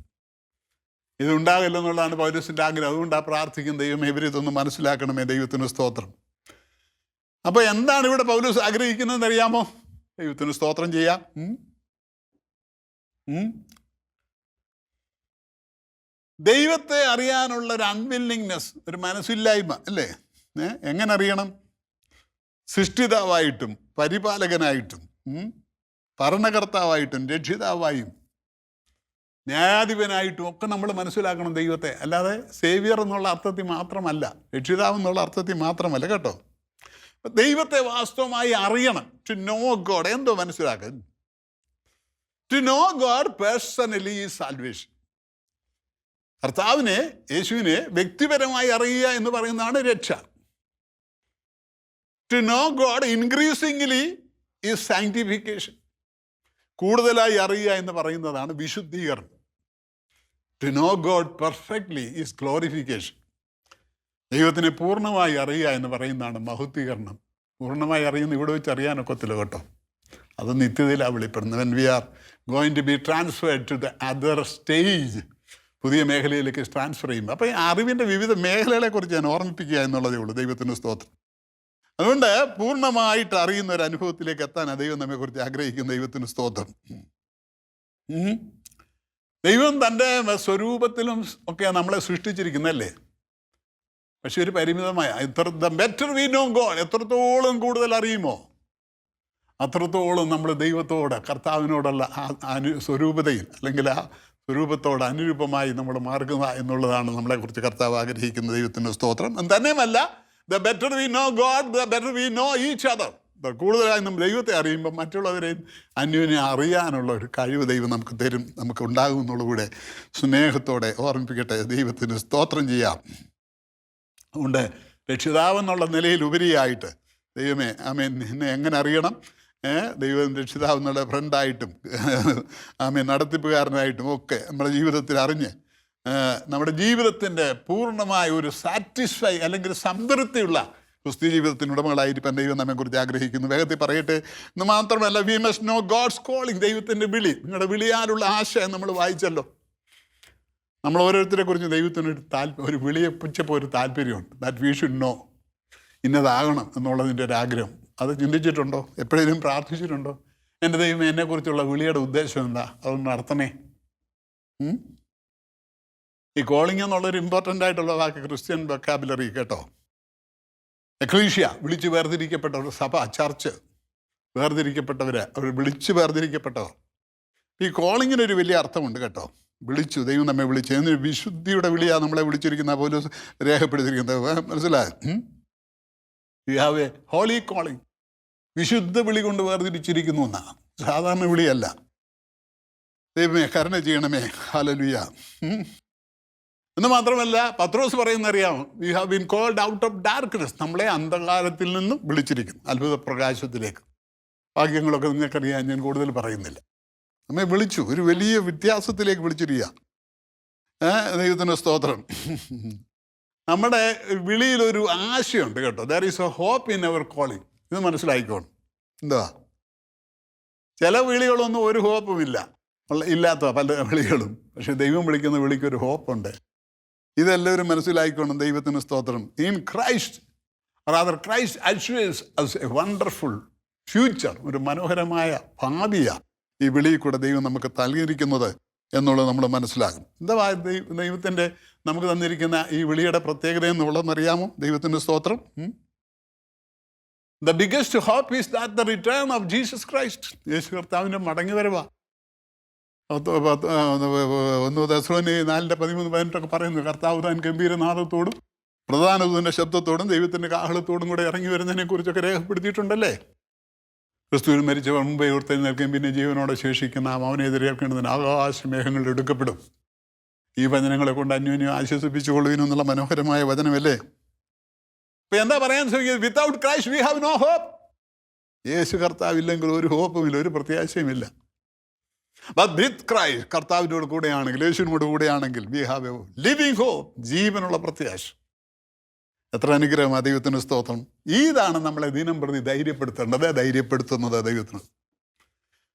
ഇതുണ്ടാകില്ലെന്നുള്ളതാണ് പൗലോസിൻ്റെ ആഗ്രഹം. അതുകൊണ്ടാണ് പ്രാർത്ഥിക്കും, ദൈവമേ ഇവരിതൊന്ന് മനസ്സിലാക്കണമേ. ദൈവത്തിന് സ്തോത്രം. അപ്പോൾ എന്താണ് ഇവിടെ പൗലോസ് ആഗ്രഹിക്കുന്നതെന്ന് അറിയാമോ? ദൈവത്തിന് സ്തോത്രം ചെയ്യാം. ദൈവത്തെ അറിയാനുള്ള ഒരു അൺവില്ലിങ്നെസ്, ഒരു മനസ്സില്ലായ്മ അല്ലേ? എങ്ങനെ അറിയണം? സൃഷ്ടിതാവായിട്ടും പരിപാലകനായിട്ടും ഭരണകർത്താവായിട്ടും രക്ഷിതാവായും ന്യായാധിപനായിട്ടും ഒക്കെ നമ്മൾ മനസ്സിലാക്കണം ദൈവത്തെ. അല്ലാതെ സേവിയർ എന്നുള്ള അർത്ഥത്തിൽ മാത്രമല്ല, രക്ഷിതാവ് എന്നുള്ള അർത്ഥത്തിൽ മാത്രമല്ല കേട്ടോ. ദൈവത്തെ വാസ്തവമായി അറിയണം. To know God. എന്തോ മനസ്സിലാക്കാൻ? To know God personally is salvation. കർത്താവിനെ, യേശുവിനെ വ്യക്തിപരമായി അറിയുക എന്ന് പറയുന്നതാണ് രക്ഷ. To know God increasingly is sanctification. കൂടുതലായി അറിയുക എന്ന് പറയുന്നതാണ് വിശുദ്ധീകരണം. To know God perfectly is glorification. ദൈവത്തിനെ പൂർണ്ണമായി അറിയുക എന്ന് പറയുന്നതാണ് മഹത്വീകരണം. പൂർണ്ണമായി അറിയുന്ന ഇവിടെ വെച്ച് അറിയാനൊക്കത്തില്ല കേട്ടോ. അത് നിത്യതയിലാണ് വെളിപ്പെടുന്നത്. When we are going to be transferred to the other stage, പുതിയ മേഖലയിലേക്ക് ട്രാൻസ്ഫർ ചെയ്യുമ്പോൾ. അപ്പോൾ ഈ അറിവിൻ്റെ വിവിധ മേഖലകളെക്കുറിച്ച് ഞാൻ ഓർമ്മിപ്പിക്കുക എന്നുള്ളതേ ഉള്ളൂ. ദൈവത്തിന് സ്തോത്രം. അതുകൊണ്ട് പൂർണ്ണമായിട്ട് അറിയുന്ന ഒരു അനുഭവത്തിലേക്ക് എത്താനാണ് ദൈവം നമ്മെക്കുറിച്ച് ആഗ്രഹിക്കുന്ന. ദൈവത്തിന് സ്തോത്രം. ദൈവം തൻ്റെ സ്വരൂപത്തിലും ഒക്കെ നമ്മളെ സൃഷ്ടിച്ചിരിക്കുന്നല്ലേ. പക്ഷെ ഒരു പരിമിതമായ the better we know God, എത്രത്തോളം കൂടുതൽ അറിയുമോ അത്രത്തോളം നമ്മൾ ദൈവത്തോട്, കർത്താവിനോടുള്ള സ്വരൂപതയിൽ അല്ലെങ്കിൽ ആ സ്വരൂപത്തോട് അനുരൂപമായി നമ്മൾ മാറുക എന്നുള്ളതാണ് നമ്മളെക്കുറിച്ച് കർത്താവ് ആഗ്രഹിക്കുന്ന. ദൈവത്തിൻ്റെ സ്തോത്രം. തന്നെയുമല്ല, the better we know God, the better we know each other. കൂടുതലായി നമ്മൾ ദൈവത്തെ അറിയുമ്പോൾ മറ്റുള്ളവരെയും അന്യോന്യം അറിയാനുള്ള ഒരു കഴിവ് ദൈവം നമുക്ക് തരും, നമുക്ക് ഉണ്ടാകും എന്നുള്ളൂടെ സ്നേഹത്തോടെ ഓർമ്മിപ്പിക്കട്ടെ. ദൈവത്തിന് സ്തോത്രം ചെയ്യാം. അതുകൊണ്ട് രക്ഷിതാവെന്നുള്ള നിലയിൽ ഉപരിയായിട്ട് ദൈവമേ, ആമേൻ, നിന്നെ എങ്ങനെ അറിയണം? ദൈവം രക്ഷിതാവ് എന്നുള്ള ഫ്രണ്ടായിട്ടും ആമേൻ നടത്തിപ്പുകാരനായിട്ടും ഒക്കെ നമ്മുടെ ജീവിതത്തിൽ അറിഞ്ഞ് നമ്മുടെ ജീവിതത്തിൻ്റെ പൂർണ്ണമായ ഒരു സാറ്റിസ്ഫൈ അല്ലെങ്കിൽ സംതൃപ്തിയുള്ള ക്രിസ്ത്യ ജീവിതത്തിന് ഉടമകളായിരിക്കാൻ ദൈവം നമ്മെക്കുറിച്ച് ആഗ്രഹിക്കുന്നു. വേഗത്തിൽ പറയട്ടെ. എന്ന് മാത്രമല്ല, we must know God's calling. ദൈവത്തിൻ്റെ വിളി, നിങ്ങളുടെ വിളിയാലുള്ള ആശയം നമ്മൾ വായിച്ചല്ലോ. നമ്മൾ ഓരോരുത്തരെ കുറിച്ച് ദൈവത്തിനൊരു ഒരു വിളിയെപ്പിച്ചപ്പോൾ ഒരു താല്പര്യമുണ്ട്. ദാറ്റ് വി ഷുഡ് നോ, ഇന്നതാകണം എന്നുള്ളതിൻ്റെ ഒരു ആഗ്രഹം. അത് ചിന്തിച്ചിട്ടുണ്ടോ? എപ്പോഴേലും പ്രാർത്ഥിച്ചിട്ടുണ്ടോ? എൻ്റെ ദൈവം എന്നെക്കുറിച്ചുള്ള വിളിയുടെ ഉദ്ദേശം എന്താ? അതൊന്ന് നടത്തണേ. ഈ കോളിംഗ് എന്നുള്ളൊരു ഇമ്പോർട്ടൻ്റ് ആയിട്ടുള്ള വാക്ക് ക്രിസ്ത്യൻ വൊക്കാബുലറി കേട്ടോ. എക്ലീഷ്യ, വിളിച്ച് വേർതിരിക്കപ്പെട്ടവർ. സഭ, ചർച്ച്, വേർതിരിക്കപ്പെട്ടവർ, അവർ വിളിച്ച് വേർതിരിക്കപ്പെട്ടവർ. ഈ കോളിങ്ങിനൊരു വലിയ അർത്ഥമുണ്ട് കേട്ടോ. വിളിച്ചു, ദൈവം നമ്മെ വിളിച്ചു. എന്നൊരു വിശുദ്ധിയുടെ വിളിയാണ് നമ്മളെ വിളിച്ചിരിക്കുന്ന പോലും രേഖപ്പെടുത്തിയിരിക്കുന്നത്. മനസ്സിലായോ? You have a holy calling. വിശുദ്ധ വിളി കൊണ്ട് വേർതിരിച്ചിരിക്കുന്നു എന്നാണ്, സാധാരണ വിളിയല്ല. ദൈവമേ കരുണ ചെയ്യണമേ. ഹല്ലേലൂയ. എന്ന് മാത്രമല്ല, പത്രോസ് പറയുന്നറിയാമോ, we have been called out of darkness. നമ്മളെ അന്ധകാരത്തിൽ നിന്നും വിളിച്ചിരിക്കുന്നു അത്ഭുത പ്രകാശത്തിലേക്ക്. വാക്യങ്ങളൊക്കെ നിങ്ങൾക്കറിയാൻ ഞാൻ കൂടുതൽ പറയുന്നില്ല. നമ്മെ വിളിച്ചു, ഒരു വലിയ വ്യത്യാസത്തിലേക്ക് വിളിച്ചിരിക്കുക. ദൈവത്തിൻ്റെ സ്തോത്രം. നമ്മുടെ വിളിയിലൊരു ആശയുണ്ട് കേട്ടോ. There is a hope in our calling. ഇത് മനസ്സിലായിക്കോണം. എന്താ, ചില വിളികളൊന്നും ഒരു ഹോപ്പുമില്ല, ഇല്ലാത്ത പല വിളികളും. പക്ഷെ ദൈവം വിളിക്കുന്ന വിളിക്കൊരു ഹോപ്പുണ്ട്. ഇതെല്ലാവരും മനസ്സിലായിക്കോണം. ദൈവത്തിന് സ്തോത്രം. In Christ, rather Christ assures us a wonderful future. ഒരു മനോഹരമായ ഭാവിയാണ് ഈ വിളിയിൽ കൂടെ ദൈവം നമുക്ക് നൽകിയിരിക്കുന്നത് എന്നുള്ളത് നമ്മൾ മനസ്സിലാകും. എന്താ ദൈവത്തിൻ്റെ നമുക്ക് തന്നിരിക്കുന്ന ഈ വിളിയുടെ പ്രത്യേകത എന്നുള്ളതെന്നറിയാമോ? ദൈവത്തിൻ്റെ സ്തോത്രം. The biggest hope is that the return of Jesus Christ. Yeshu കർത്താവിൻ്റെ മടങ്ങി വരവാ. 1 തെസ്സലോനിക്കർ 4:13-18 പറയുന്നു, കർത്താവ് താൻ ഗംഭീരനാദത്തോടും പ്രധാന ദൂതൻ്റെ ശബ്ദത്തോടും ദൈവത്തിൻ്റെ കാഹളത്തോടും കൂടെ ഇറങ്ങി വരുന്നതിനെ കുറിച്ചൊക്കെ രേഖപ്പെടുത്തിയിട്ടുണ്ടല്ലേ. ക്രിസ്തുവിൽ മരിച്ചവർ മുമ്പേ ഉയർത്തെഴുന്നേൽക്കുകയും പിന്നെ ജീവനോടെ ശേഷിക്കുന്ന അവനെ എതിരേൽക്കേണ്ടതിന് ആകാശമേഘങ്ങളിൽ എടുക്കപ്പെടും. ഈ വചനങ്ങളെ കൊണ്ട് അന്യോന്യം ആശ്വസിപ്പിച്ചുകൊള്ളുവിനെന്നുള്ള മനോഹരമായ വചനമല്ലേ? ഇപ്പൊ എന്താ പറയാൻ ശ്രമിക്കുന്നത്? Without Christ we have no hope. Yeshu കർത്താവില്ലെങ്കിൽ ഒരു ഹോപ്പുമില്ല, ഒരു പ്രത്യാശയുമില്ല. ബട്ട് വിത്ത് ക്രൈസ്റ്റ്, കർത്താവിനോട് കൂടെയാണെങ്കിൽ, യേശുവിനോട് കൂടെയാണെങ്കിൽ, we have a living hope, ജീവനുള്ള പ്രത്യാശ. എത്ര അനുഗ്രഹമാണ്! ദൈവത്തിന് സ്തോത്രം. ഇതാണ് നമ്മളെ ദിനം പ്രതി ധൈര്യപ്പെടുത്തേണ്ടത്, ധൈര്യപ്പെടുത്തുന്നത് ദൈവത്തിന്.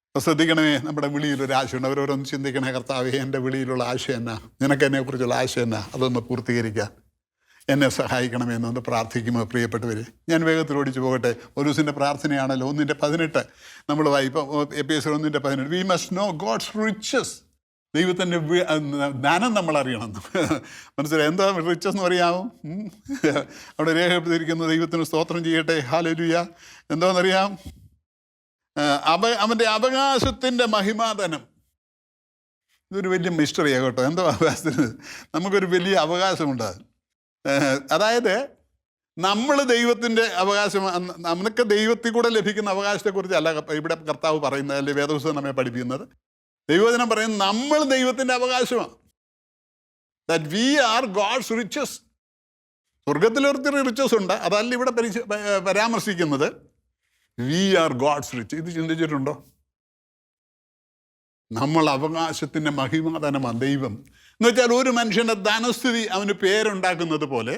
അപ്പോൾ ശ്രദ്ധിക്കണമേ, നമ്മുടെ വിളിയിലൊരു ആശയുണ്ട്. അവരോരൊന്ന് ചിന്തിക്കണേ, കർത്താവേ, എൻ്റെ വിളിയിലുള്ള ആശയം എന്നാ, നിനക്ക് എന്നെക്കുറിച്ചുള്ള ആശയം എന്നാ, അതൊന്ന് പൂർത്തീകരിക്കാൻ എന്നെ സഹായിക്കണമേ എന്നൊന്ന് പ്രാർത്ഥിക്കുമോ പ്രിയപ്പെട്ടവർ? ഞാൻ വേഗത്തിൽ ഓടിച്ചു പോകട്ടെ. ഒരു ദിവസത്തിൻ്റെ പ്രാർത്ഥനയാണല്ലോ. 1:18 നമ്മൾ വായിപ്പം, എഫേസ്യർ 1:18. We must know God's riches. ദൈവത്തിൻ്റെ ധനം നമ്മൾ അറിയണം. മനസ്സിലായി? എന്താ റിച്ചസ് എന്ന് പറയാമോ? അവിടെ രേഖപ്പെടുത്തിയിരിക്കുന്നു. ദൈവത്തിന് സ്തോത്രം ചെയ്യട്ടെ. ഹല്ലേലൂയ. എന്താണെന്നറിയാം? അവൻ്റെ അവകാശത്തിൻ്റെ മഹിമാധനം. ഇതൊരു വലിയ മിസ്റ്ററിയാണ് കേട്ടോ. എന്തോ അവകാശത്തിന് നമുക്കൊരു വലിയ അവകാശമുണ്ട്. അതായത് നമ്മൾ ദൈവത്തിൻ്റെ അവകാശം, നമുക്ക് ദൈവത്തിൽ കൂടെ ലഭിക്കുന്ന അവകാശത്തെക്കുറിച്ചല്ല ഇവിടെ കർത്താവ് പറയുന്നത്, അല്ലെങ്കിൽ വേദപുസ്തകം നമ്മെ പഠിപ്പിക്കുന്നത്. ദൈവവചനം പറയുന്നത് നമ്മൾ ദൈവത്തിൻ്റെ അവകാശമാണ്. That we are God's riches. സ്വർഗത്തിലൊരുത്തിരി റിച്ചസ് ഉണ്ട്, അതല്ല ഇവിടെ പരാമർശിക്കുന്നത്. We are God's rich. ഇത് ചിന്തിച്ചിട്ടുണ്ടോ? നമ്മൾ അവകാശത്തിൻ്റെ മഹിമാധനമാണ് ദൈവം. എന്ന് വെച്ചാൽ ഒരു മനുഷ്യൻ്റെ ധനസ്ഥിതി അവന് പേരുണ്ടാക്കുന്നത് പോലെ,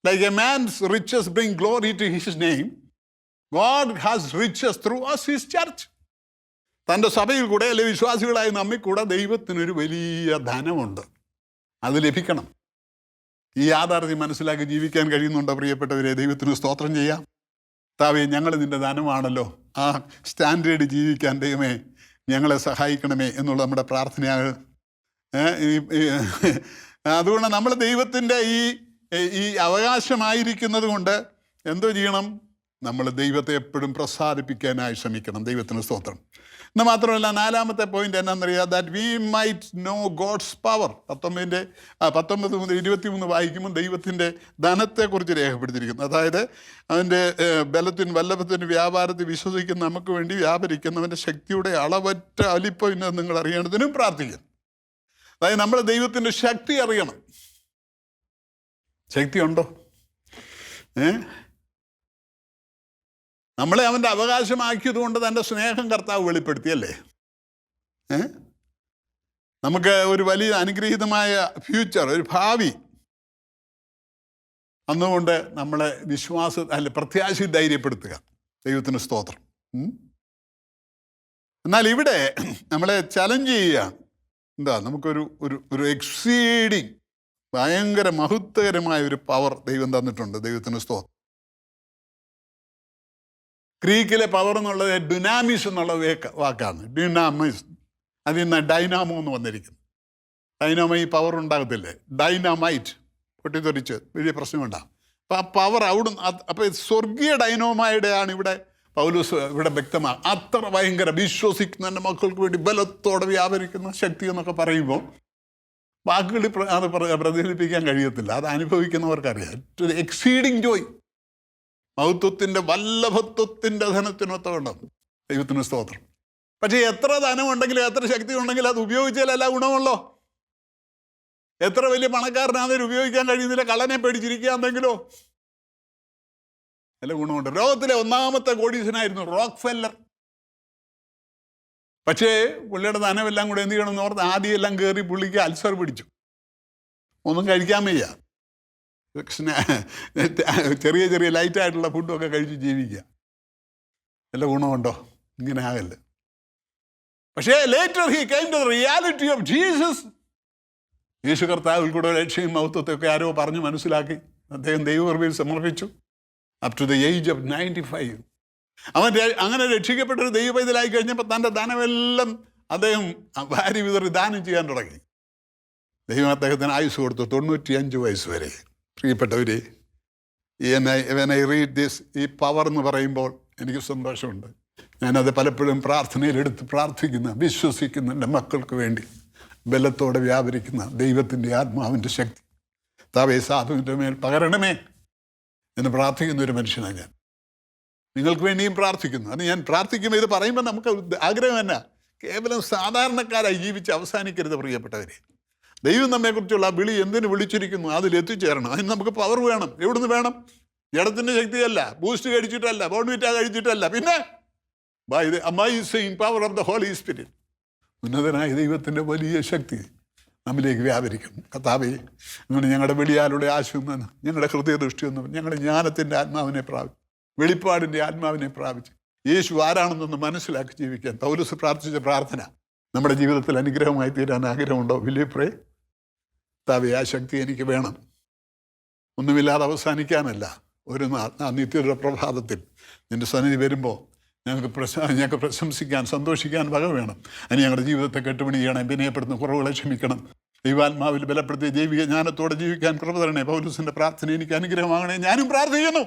like a man's riches bring glory to his name, God has riches through us his church. തൻ്റെ സഭയിൽ കൂടെ, അല്ലെങ്കിൽ വിശ്വാസികളായി നമ്മിൽ കൂടെ ദൈവത്തിനൊരു വലിയ ധനമുണ്ട്. അത് ലഭിക്കണം. ഈ യാഥാർത്ഥ്യം മനസ്സിലാക്കി ജീവിക്കാൻ കഴിയുന്നുണ്ടോ പ്രിയപ്പെട്ടവരെ? ദൈവത്തിന് സ്തോത്രം ചെയ്യാം. താവേ, ഞങ്ങൾ നിൻ്റെ ധനമാണല്ലോ. ആ സ്റ്റാൻഡേർഡ് ജീവിക്കാൻ ദൈവമേ ഞങ്ങളെ സഹായിക്കണമേ എന്നുള്ള നമ്മുടെ പ്രാർത്ഥനയാണ്. അതുകൊണ്ട് നമ്മൾ ദൈവത്തിൻ്റെ ഈ അവകാശമായിരിക്കുന്നത് കൊണ്ട് എന്തോ ചെയ്യണം? നമ്മൾ ദൈവത്തെ എപ്പോഴും പ്രസാദിപ്പിക്കാനായി ശ്രമിക്കണം. ദൈവത്തിന് സ്തോത്രം. എന്ന് മാത്രമല്ല, 4ാമത്തെ പോയിന്റ് എന്നാണെന്നറിയാം? That we might know God's power. 19 മുതൽ 23 വായിക്കുമ്പോൾ ദൈവത്തിൻ്റെ ധനത്തെക്കുറിച്ച് രേഖപ്പെടുത്തിയിരിക്കുന്നു. അതായത് അവൻ്റെ ബലത്തിന് വല്ലഭത്തിന് വ്യാപാരത്തിൽ വിശ്വസിക്കുന്ന നമുക്ക് വേണ്ടി വ്യാപരിക്കുന്നവൻ്റെ ശക്തിയുടെ അളവറ്റ അലിപ്പം ഇന്ന് നിങ്ങൾ അറിയണതിനും പ്രാർത്ഥിക്കും. അതായത് നമ്മൾ ദൈവത്തിൻ്റെ ശക്തി അറിയണം. ശക്തിയുണ്ടോ? നമ്മളെ അവൻ്റെ അവകാശമാക്കിയത് കൊണ്ട് തൻ്റെ സ്നേഹം കർത്താവ് വെളിപ്പെടുത്തിയല്ലേ? നമുക്ക് ഒരു വലിയ അനുഗ്രഹീതമായ ഫ്യൂച്ചർ, ഒരു ഭാവി അന്നുകൊണ്ട് നമ്മളെ പ്രത്യാശ ധൈര്യപ്പെടുത്തുക. ദൈവത്തിന് സ്തോത്രം. എന്നാൽ ഇവിടെ നമ്മളെ ചലഞ്ച് ചെയ്യുകയാണ്. എന്താ? നമുക്കൊരു ഒരു എക്സീഡിങ് ഭയങ്കര മഹത്വകരമായ ഒരു പവർ ദൈവം തന്നിട്ടുണ്ട്. ദൈവത്തിന് സ്തോത്രം. ഗ്രീക്കിലെ പവർ എന്നുള്ളത് ഡുനാമിസ് എന്നുള്ള വാക്കാണ്. ഡ്യുനാമിസ്, അതിൽ നിന്ന് ഡൈനാമോ എന്ന് വന്നിരിക്കുന്നു. ഡൈനാമോ ഈ പവർ ഉണ്ടാകത്തില്ലേ? ഡൈനാമൈറ്റ് പൊട്ടിത്തെറിച്ച് വലിയ പ്രശ്നമുണ്ടാകും. അപ്പം ആ പവർ അവിടുന്ന്, അപ്പം സ്വർഗീയ ഡൈനാമോയുടെയാണ് ഇവിടെ പൗലോസ് ഇവിടെ വ്യക്തമാണ്. അത്ര ഭയങ്കര വിശ്വസിക്കുന്ന എൻ്റെ മക്കൾക്ക് വേണ്ടി ബലത്തോടെ വ്യാപരിക്കുന്ന ശക്തി എന്നൊക്കെ പറയുമ്പോൾ വാക്കുകളിൽ അത് പ്രതിഫലിപ്പിക്കാൻ കഴിയത്തില്ല. അത് അനുഭവിക്കുന്നവർക്കറിയാം. എക്സീഡിങ് ജോയ്, മഹത്വത്തിൻ്റെ വല്ലഭത്വത്തിൻ്റെ ധനത്തിനൊത്തവണ്ണം. ദൈവത്തിന് സ്തോത്രം. പക്ഷേ എത്ര ധനമുണ്ടെങ്കിലും എത്ര ശക്തി ഉണ്ടെങ്കിലും അത് ഉപയോഗിച്ചാലല്ല ഗുണമുള്ളോ? എത്ര വലിയ പണക്കാരനാണെങ്കിലും ഉപയോഗിക്കാൻ കഴിയുന്നില്ല, കള്ളനെ പേടിച്ചിരിക്കുകയാണെങ്കിലോ നല്ല ഗുണമുണ്ട്. ലോകത്തിലെ 1ാമത്തെ കോടീശ്വരനായിരുന്നു റോക്ക്ഫെല്ലർ. പക്ഷേ പുള്ളിയുടെ ധനമെല്ലാം കൂടെ എന്ത് ചെയ്യണമെന്ന് ഓർത്ത് ആദ്യം എല്ലാം കയറി പുള്ളിക്ക് അൾസർ പിടിച്ചു. ഒന്നും കഴിക്കാൻ വയ്യ. ചെറിയ ചെറിയ ലൈറ്റായിട്ടുള്ള ഫുഡൊക്കെ കഴിച്ച് ജീവിക്കുക. നല്ല ഗുണമുണ്ടോ? ഇങ്ങനെ ആകല്ല. പക്ഷേ later he came to the reality of Jesus. Yeshu കർത്താവിൽ കൂടെ രക്ഷയും മഹത്വത്തെയൊക്കെ ആരോ പറഞ്ഞു മനസ്സിലാക്കി അദ്ദേഹം ദൈവകൃപയിൽ സമർപ്പിച്ചു. Up to the age of 95 അവൻ അങ്ങനെ രക്ഷിക്കപ്പെട്ടൊരു ദൈവപൈതലായി കഴിഞ്ഞപ്പോൾ തൻ്റെ ധനമെല്ലാം അദ്ദേഹം ഭാര്യ വിതറി ദാനം ചെയ്യാൻ തുടങ്ങി. ദൈവം അദ്ദേഹത്തിന് ആയുസ് കൊടുത്തു 95 വയസ്സ് വരെ. പ്രിയപ്പെട്ടവരെ, when I read this, ഈ പവർ എന്ന് പറയുമ്പോൾ എനിക്ക് സന്തോഷമുണ്ട്. ഞാനത് പലപ്പോഴും പ്രാർത്ഥനയിലെടുത്ത് വിശ്വസിക്കുന്ന എൻ്റെ മക്കൾക്ക് വേണ്ടി ബലത്തോടെ വ്യാപരിക്കുന്ന ദൈവത്തിൻ്റെ ആത്മാവിൻ്റെ ശക്തി താവേ സാധുവിൻ്റെ മേൽ പകരണമേ എന്ന് പ്രാർത്ഥിക്കുന്ന ഒരു മനുഷ്യനാണ് ഞാൻ. നിങ്ങൾക്ക് വേണ്ടിയും പ്രാർത്ഥിക്കുന്നു. അത് ഞാൻ പ്രാർത്ഥിക്കുമ്പോൾ ഇത് പറയുമ്പോൾ നമുക്ക് ആഗ്രഹം തന്നെ കേവലം സാധാരണക്കാരായി ജീവിച്ച് അവസാനിക്കരുത് പ്രിയപ്പെട്ടവരെ. ദൈവം നമ്മെക്കുറിച്ചുള്ള വിളി എന്തിനു വിളിച്ചിരിക്കുന്നു അതിൽ എത്തിച്ചേരണം. അതിന് നമുക്ക് പവർ വേണം. എവിടുന്ന് വേണം? ജഡത്തിൻ്റെ ശക്തിയല്ല, ബൂസ്റ്റ് കഴിച്ചിട്ടല്ല, ബോൺവിറ്റ കഴിച്ചിട്ടല്ല, പിന്നെ by the amazing power of the Holy Spirit. ഉന്നതനായ ദൈവത്തിൻ്റെ വലിയ ശക്തി നമ്മിലേക്ക് വ്യാപരിക്കും. കർത്താവേ, അങ്ങനെ ഞങ്ങളുടെ വെളിയാലുള്ള ആശയം, ഞങ്ങളുടെ ഹൃദയദൃഷ്ടിയൊന്നും, ഞങ്ങളുടെ ജ്ഞാനത്തിൻ്റെ ആത്മാവിനെ പ്രാപിച്ചു, വെളിപ്പാടിൻ്റെ ആത്മാവിനെ പ്രാപിച്ച് യേശു ആരാണെന്നൊന്ന് മനസ്സിലാക്കി ജീവിക്കാൻ പൗലോസ് പ്രാർത്ഥിച്ച പ്രാർത്ഥന നമ്മുടെ ജീവിതത്തിൽ അനുഗ്രഹമായി തീരാൻ ആഗ്രഹമുണ്ടോ? Will you pray? കർത്താവേ, ആ ശക്തി എനിക്ക് വേണം. ഒന്നുമില്ലാതെ അവസാനിക്കാനല്ല, ഒരു നാൾ ആ നിത്യയുടെ പ്രഭാതത്തിൽ നിൻ്റെ സന്നിധി വരുമ്പോൾ ഞങ്ങൾക്ക് പ്രശംസിക്കാൻ, സന്തോഷിക്കാൻ വക വേണം. അതിന് ഞങ്ങളുടെ ജീവിതത്തെ കെട്ടുപണി ചെയ്യണം, വിനയപ്പെടുന്ന കുറവുകളെ ക്ഷമിക്കണം, ദൈവാത്മാവിൽ ബലപ്പെടുത്തി ദൈവിക ജ്ഞാനത്തോടെ ജീവിക്കാൻ കൃപ തരണേ. പൗലോസിൻ്റെ പ്രാർത്ഥന എനിക്ക് അനുഗ്രഹമാകണേ, ഞാനും പ്രാർത്ഥിക്കുന്നു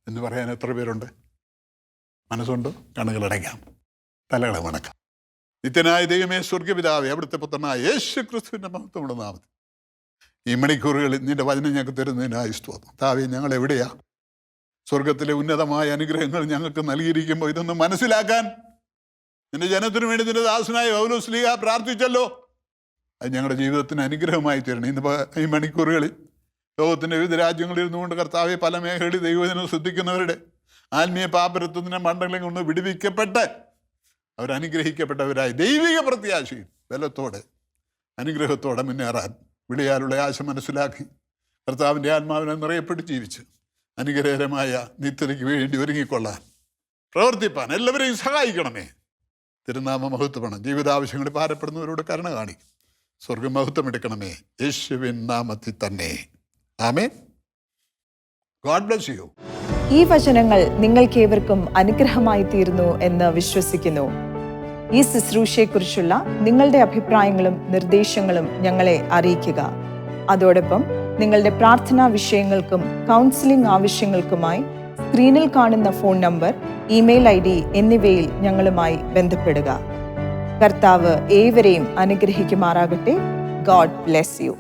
എന്ന് പറയാൻ എത്ര പേരുണ്ട്? മനസ്സുണ്ട്? കണ്ണുകളടയ്ക്കാം, തലകളെ വണക്കാം. നിത്യനായ ദൈവമേ, സ്വർഗപിതാവേ, അവിടുത്തെ പുത്രനായ യേശു ക്രിസ്തുവിൻ്റെ മഹത്വമുള്ള നാമത്തിൽ ഈ മണിക്കൂറുകളിൽ നിൻ്റെ വചനം ഞങ്ങൾക്ക് തരുന്നതിനായി സ്തോത്രം. താവേ, ഞങ്ങൾ എവിടെയാ? സ്വർഗത്തിലെ ഉന്നതമായ അനുഗ്രഹങ്ങൾ ഞങ്ങൾക്ക് നൽകിയിരിക്കുമ്പോൾ ഇതൊന്നും മനസ്സിലാക്കാൻ നിന്റെ ജനത്തിനു വേണ്ടി നിന്റെ ദാസനായ പൗലോസ് ശ്ലീഹ പ്രാർത്ഥിച്ചല്ലോ. അത് ഞങ്ങളുടെ ജീവിതത്തിന് അനുഗ്രഹമായി തീരണം. ഇന്ന് ഈ മണിക്കൂറുകളിൽ ലോകത്തിൻ്റെ വിവിധ രാജ്യങ്ങളിൽ നിന്നുകൊണ്ട് കർത്താവെ, പല മേഖലകളിൽ ദൈവജനം ശ്രദ്ധിക്കുന്നവരുടെ ആത്മീയ പാപരത്വത്തിൻ്റെ മണ്ഡലം കൊണ്ട് വിടുവിക്കപ്പെട്ട് അവരനുഗ്രഹിക്കപ്പെട്ടവരായി ദൈവിക പ്രത്യാശയും ബലത്തോടെ അനുഗ്രഹത്തോടെ മുന്നേറാൻ വിളിയാലുള്ള ആശ മനസ്സിലാക്കി കർത്താവിൻ്റെ ആത്മാവിനെ നിറയപ്പെട്ട് ജീവിച്ച് അനുഗ്രഹകരമായ നിത്യതയ്ക്ക് വേണ്ടി ഒരുങ്ങിക്കൊള്ളാൻ പ്രവർത്തിപ്പാൻ എല്ലാവരെയും സഹായിക്കണമേ. തിരുനാമ മഹത്വപ്പെടണം. ജീവിതാവശ്യങ്ങളിൽ ഭാരപ്പെടുന്നവരോട് കരുണ കാണിക്കും. സ്വർഗം മഹത്വം എടുക്കണമേ, യേശുവിൻ നാമത്തിൽ തന്നെ. ആമേൻ. God bless you. ഈ വചനങ്ങൾ നിങ്ങൾക്കേവർക്കും അനുഗ്രഹമായി തീർന്നു എന്ന് വിശ്വസിക്കുന്നു. ഈ ശുശ്രൂഷയെക്കുറിച്ചുള്ള നിങ്ങളുടെ അഭിപ്രായങ്ങളും നിർദ്ദേശങ്ങളും ഞങ്ങളെ അറിയിക്കുക. അതോടൊപ്പം നിങ്ങളുടെ പ്രാർത്ഥനാ വിഷയങ്ങൾക്കും കൗൺസിലിംഗ് ആവശ്യങ്ങൾക്കുമായി സ്ക്രീനിൽ കാണുന്ന ഫോൺ നമ്പർ, ഇമെയിൽ ID എന്നിവയിൽ ഞങ്ങളുമായി ബന്ധപ്പെടുക. കർത്താവ് ഏവരെയും അനുഗ്രഹിക്കുമാറാകട്ടെ. God bless U.